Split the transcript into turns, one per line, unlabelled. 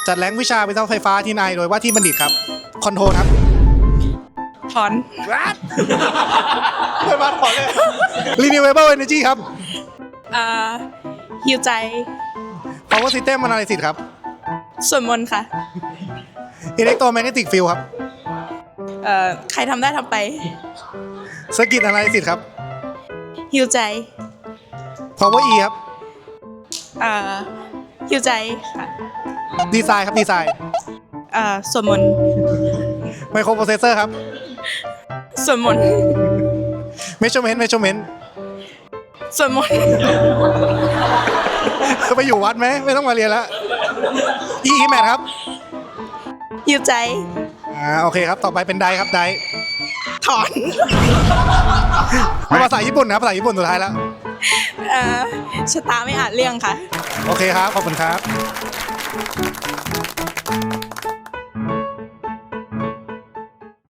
จัดแรงวิชาวิศวะไฟฟ้าที่นายโดยว่าที่บัณฑิตครับคอนโทรลครับ
ถอน
เพื่อนบ้านขอเลย Renewable Energy ครับ
ฮิวใจ
Power System Analysis ครับ
ส่วนมนต์ค่ะ
Electromagnetic Field ครับ
ใครทำได้ทำไป
Circuit Analysis ครับ
ฮิวใจ
Power E ครับ
ฮิวใจค่ะ
Design ครับ Design
ส่วนมนต์
Microprocessor ครับ
ส่วนมนต์
Measurement
ส่วนมนต์
ไปอยู่วัดไหมไม่ต้องมาเรียนแล้ว E-Math ครับ
ฮิวใจ
โอเคครับต่อไปเป็นไดครับได
ถอน
ภาษาญี่ปุ่นนะภาษาญี่ปุ่นสุดท้ายแล้ว
ชะตาไม่อาจเลี่ยงค่ะ
โอเคครับขอบคุณครับ